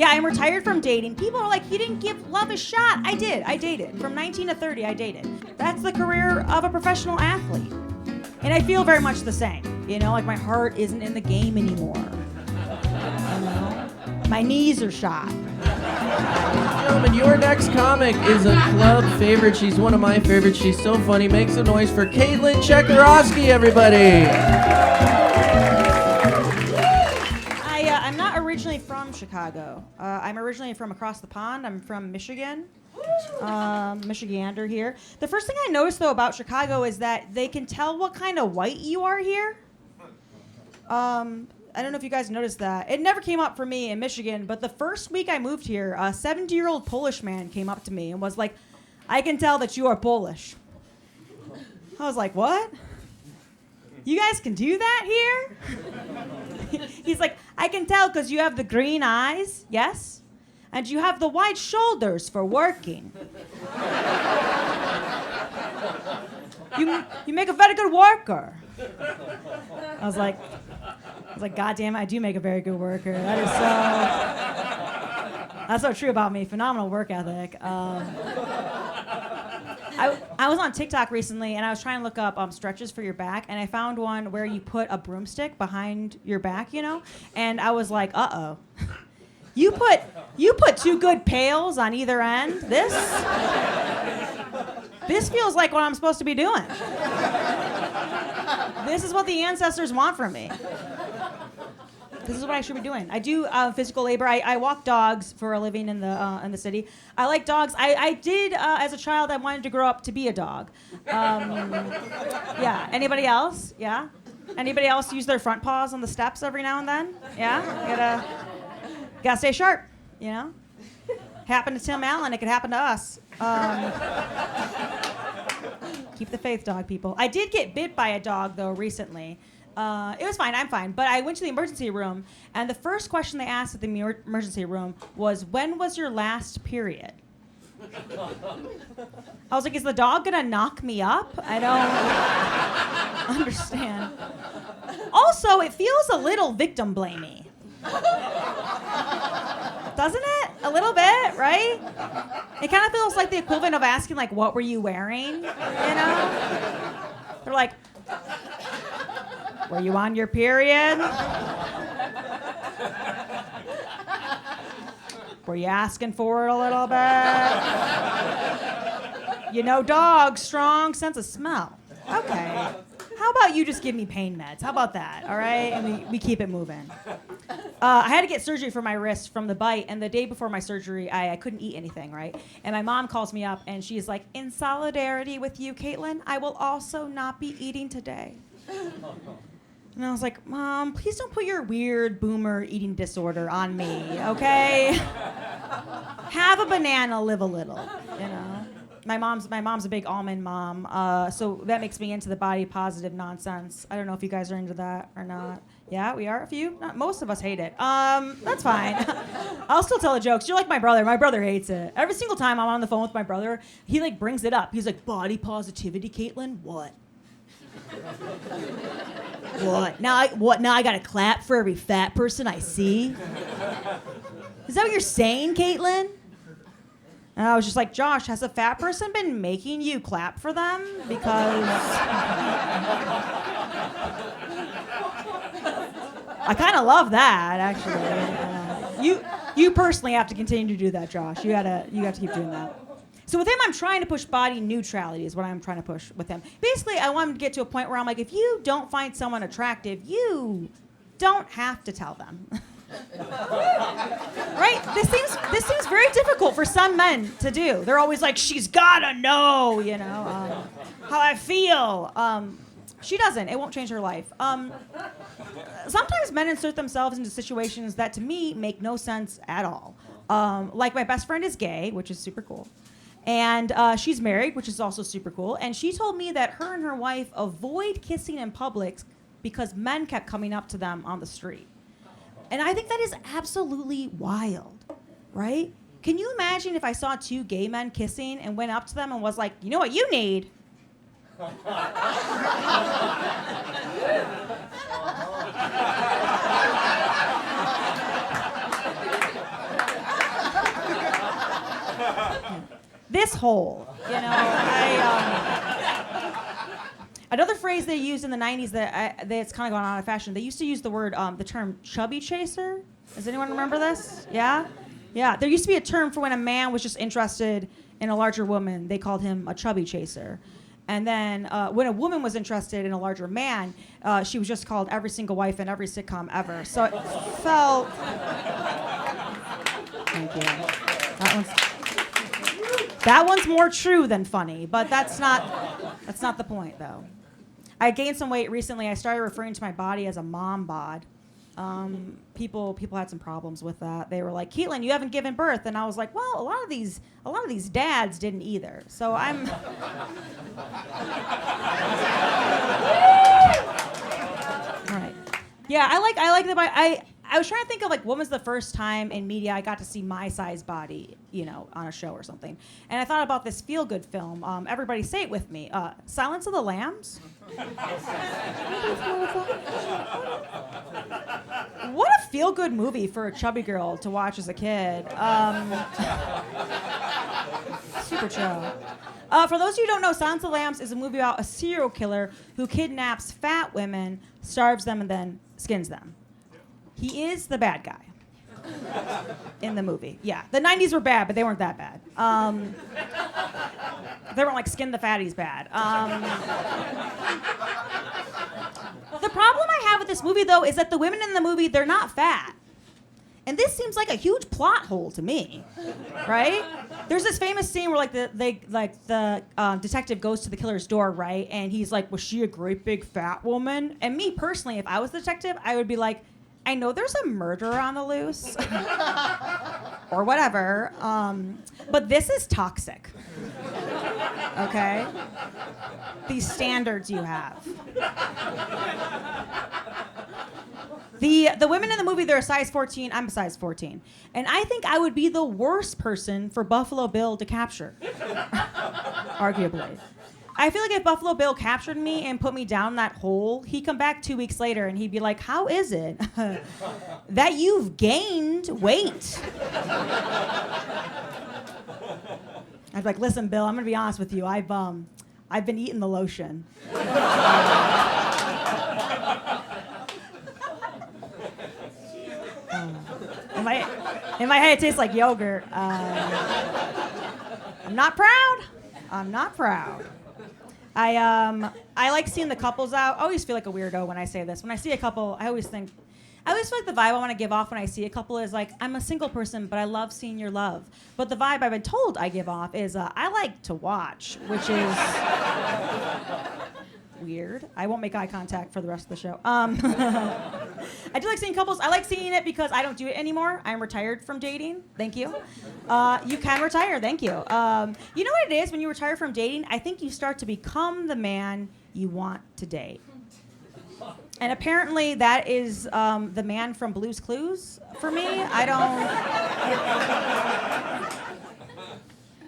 Yeah, I'm retired from dating. People are like, he didn't give love a shot. I did. I dated. From 19 to 30, I dated. That's the career of a professional athlete. And I feel very much the same. Like my heart isn't in the game anymore. My knees are shot. Gentlemen, your next comic is a club favorite. She's one of my favorites. She's so funny. Make some noise for Caitlin Checkeroski, everybody. I'm not originally from Chicago. I'm originally from across the pond. I'm from Michigan. Michigander here. The first thing I noticed, though, about Chicago is that they can tell what kind of white you are here. I don't know if you guys noticed that. It never came up for me in Michigan, but the first week I moved here, a 70-year-old Polish man came up to me and was like, I can tell that you are Polish. I was like, what? You guys can do that here? He's like, I can tell because you have the green eyes, yes? And you have the wide shoulders for working. You make a very good worker. I was like, God damn it, I do make a very good worker. That's so true about me. Phenomenal work ethic. I was on TikTok recently, and I was trying to look up stretches for your back, and I found one where you put a broomstick behind your back, and I was like, uh-oh. You put two good pails on either end. This feels like what I'm supposed to be doing. This is what the ancestors want from me. This is what I should be doing. I do physical labor. I walk dogs for a living in the city. I like dogs. I did as a child. I wanted to grow up to be a dog. Yeah. Anybody else? Yeah. Anybody else use their front paws on the steps every now and then? Yeah. Gotta stay sharp. Happened to Tim Allen. It could happen to us. Keep the faith, dog people. I did get bit by a dog though recently. It was fine. I'm fine. But I went to the emergency room, and the first question they asked at the emergency room was, when was your last period? I was like, is the dog going to knock me up? I don't understand. Also, it feels a little victim-blamey. Doesn't it? A little bit, right? It kind of feels like the equivalent of asking, like, what were you wearing? They're like, were you on your period? Were you asking for it a little bit? Dogs, strong sense of smell. Okay. How about you just give me pain meds? How about that, all right? And we keep it moving. I had to get surgery for my wrist from the bite, and the day before my surgery, I couldn't eat anything, right? And my mom calls me up, and she's like, in solidarity with you, Caitlin, I will also not be eating today. And I was like, Mom, please don't put your weird boomer eating disorder on me, okay? Have a banana, live a little, My mom's a big almond mom, so that makes me into the body positive nonsense. I don't know if you guys are into that or not. Yeah, we are. A few. Most of us hate it. That's fine. I'll still tell the jokes. You're like my brother. My brother hates it. Every single time I'm on the phone with my brother, he brings it up. He's like, body positivity, Caitlin? What? What? Now I gotta clap for every fat person I see? Is that what you're saying, Caitlin? And I was just like, Josh, has a fat person been making you clap for them? Because I kind of love that, actually. You personally have to continue to do that, Josh. You have to keep doing that. So with him, I'm trying to push body neutrality is what I'm trying to push with him. Basically, I want him to get to a point where I'm like, if you don't find someone attractive, you don't have to tell them. Right? This seems very difficult for some men to do. They're always like, she's gotta know, how I feel. She doesn't. It won't change her life. Sometimes men insert themselves into situations that, to me, make no sense at all. Like my best friend is gay, which is super cool. And she's married, which is also super cool. And she told me that her and her wife avoid kissing in public because men kept coming up to them on the street. And I think that is absolutely wild, right? Can you imagine if I saw two gay men kissing and went up to them and was like, you know what you need? This hole, another phrase they used in the 90s that's kind of gone out of fashion. They used to use the term chubby chaser. Does anyone remember this? Yeah? Yeah. There used to be a term for when a man was just interested in a larger woman. They called him a chubby chaser. And then when a woman was interested in a larger man, she was just called every single wife in every sitcom ever. So it felt... Thank you. That one's more true than funny, but that's not the point, though. I gained some weight recently. I started referring to my body as a mom bod. People had some problems with that. They were like, "Caitlin, you haven't given birth," and I was like, "Well, a lot of these dads didn't either." So I'm. All right. Yeah, I like the body. I was trying to think of like when was the first time in media I got to see my size body, on a show or something. And I thought about this feel-good film. Everybody say it with me. Silence of the Lambs. What a feel-good movie for a chubby girl to watch as a kid. Super chill. For those of you who don't know, Silence of the Lambs is a movie about a serial killer who kidnaps fat women, starves them, and then skins them. He is the bad guy in the movie. Yeah, the 90s were bad, but they weren't that bad. They weren't like Skin the Fatties bad. The problem I have with this movie, though, is that the women in the movie, they're not fat. And this seems like a huge plot hole to me, right? There's this famous scene where the detective goes to the killer's door, right? And he's like, "Was she a great big fat woman?" And me personally, if I was the detective, I would be like, "I know there's a murderer on the loose," or whatever, but this is toxic. Okay? These standards you have. The women in the movie, they're a size 14. I'm a size 14. And I think I would be the worst person for Buffalo Bill to capture. Arguably. I feel like if Buffalo Bill captured me and put me down that hole, he'd come back 2 weeks later and he'd be like, "How is it that you've gained weight?" I'd be like, "Listen, Bill, I'm gonna be honest with you. I've been eating the lotion." In my head, it tastes like yogurt. I'm not proud. I like seeing the couples out. I always feel like a weirdo when I say this. When I see a couple, I always feel like the vibe I want to give off when I see a couple is like, I'm a single person, but I love seeing your love. But the vibe I've been told I give off is I like to watch, which is weird. I won't make eye contact for the rest of the show. I do like seeing couples. I like seeing it because I don't do it anymore. I'm retired from dating. Thank you. You can retire. Thank you. You know what it is when you retire from dating? I think you start to become the man you want to date. And apparently that is the man from Blue's Clues for me.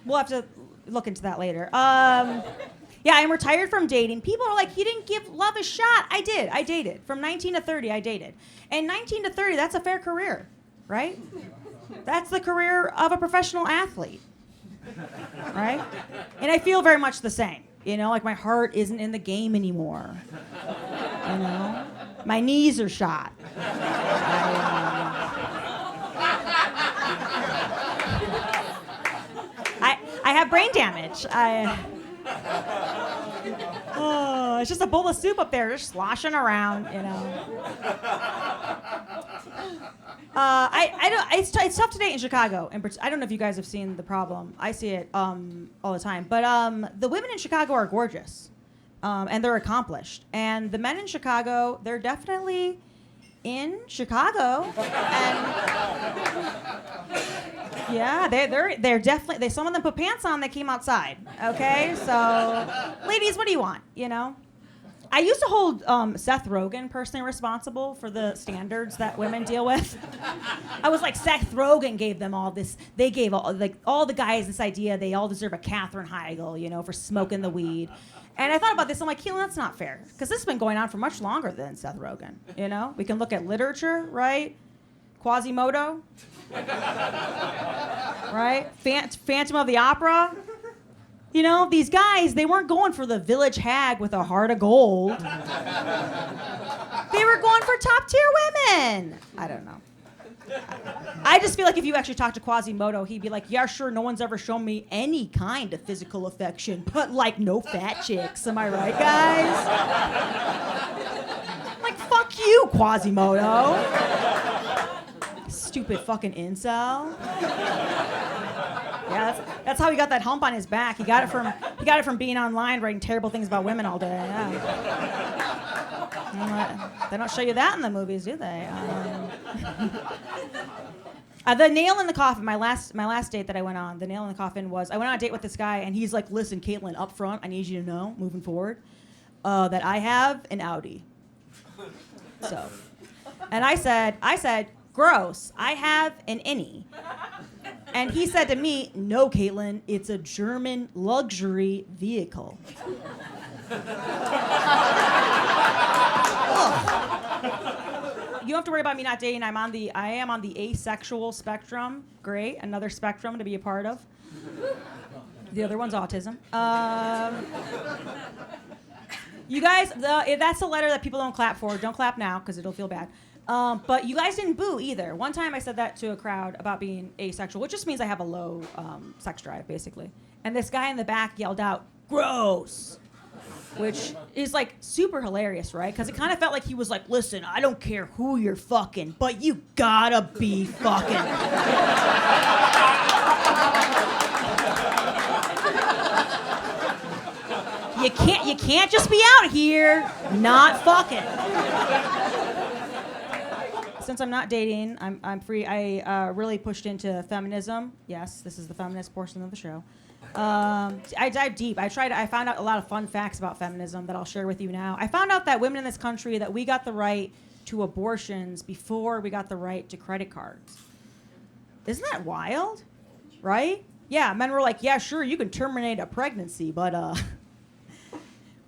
We'll have to look into that later. Yeah, I'm retired from dating. People are like, "You didn't give love a shot." I did. I dated. From 19 to 30, I dated. And 19 to 30, that's a fair career, right? That's the career of a professional athlete, right? And I feel very much the same. Like my heart isn't in the game anymore. My knees are shot. I have brain damage. It's just a bowl of soup up there, just sloshing around, It's tough to date in Chicago. I don't know if you guys have seen The Problem. I see it all the time. But the women in Chicago are gorgeous, and they're accomplished. And the men in Chicago, they're definitely in Chicago. And yeah, they're definitely, some of them put pants on that came outside. Okay, so ladies, what do you want? I used to hold Seth Rogen personally responsible for the standards that women deal with. I was like, Seth Rogen gave them all this. They gave all the guys this idea they all deserve a Katherine Heigl, for smoking the weed. And I thought about this. I'm like, Keelan, that's not fair, because this has been going on for much longer than Seth Rogen. We can look at literature, right? Quasimodo. right? Phantom of the Opera. You know, these guys, they weren't going for the village hag with a heart of gold. They were going for top tier women. I don't know. I just feel like if you actually talk to Quasimodo, he'd be like, yeah, sure, no one's ever shown me any kind of physical affection, but like no fat chicks. Am I right, guys? Like, fuck you, Quasimodo. Stupid fucking incel. Yeah, that's how he got that hump on his back. He got it from being online writing terrible things about women all day. Yeah. They don't show you that in the movies, do they? The nail in the coffin. My last date that I went on. The nail in the coffin was I went on a date with this guy, and he's like, "Listen, Caitlin, up front, I need you to know, moving forward, that I have an Audi." So, and I said, "Gross. I have an innie." And he said to me, "No, Caitlin, it's a German luxury vehicle." You don't have to worry about me not dating. I am on the asexual spectrum. Great, another spectrum to be a part of. The other one's autism. You guys, that's the letter that people don't clap for. Don't clap now because it'll feel bad. But you guys didn't boo either. One time I said that to a crowd about being asexual, which just means I have a low sex drive, basically. And this guy in the back yelled out, "Gross," which is like super hilarious, right? Because it kind of felt like he was like, "Listen, I don't care who you're fucking, but you gotta be fucking." You can't just be out here not fucking. Since I'm not dating, I'm free. I really pushed into feminism. Yes, this is the feminist portion of the show. I dive deep. I found out a lot of fun facts about feminism that I'll share with you now. I found out that women in this country, that we got the right to abortions before we got the right to credit cards. Isn't that wild? Right? Yeah, men were like, yeah, sure, you can terminate a pregnancy, but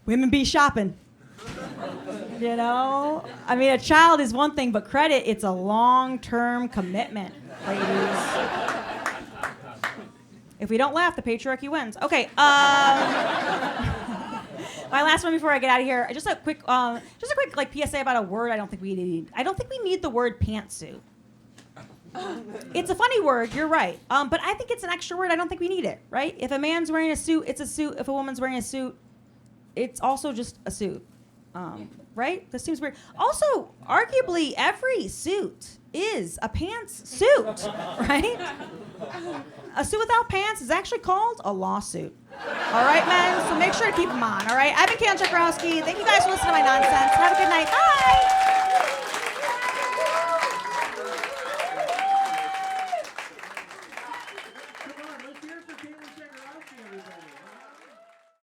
women be shopping. You know? I mean, a child is one thing, but credit, it's a long-term commitment, ladies. If we don't laugh, the patriarchy wins. Okay, my last one before I get out of here. Just a quick like PSA about a word I don't think we need. I don't think we need the word pantsuit. It's a funny word, you're right. But I think it's an extra word. I don't think we need it, right? If a man's wearing a suit, it's a suit. If a woman's wearing a suit, it's also just a suit. Right? This seems weird. Also, arguably, every suit is a pants suit, right? A suit without pants is actually called a lawsuit. All right, men? So make sure to keep them on, all right? I've been Caitlin Checkeroski. Thank you guys for listening to my nonsense. Have a good night. Bye!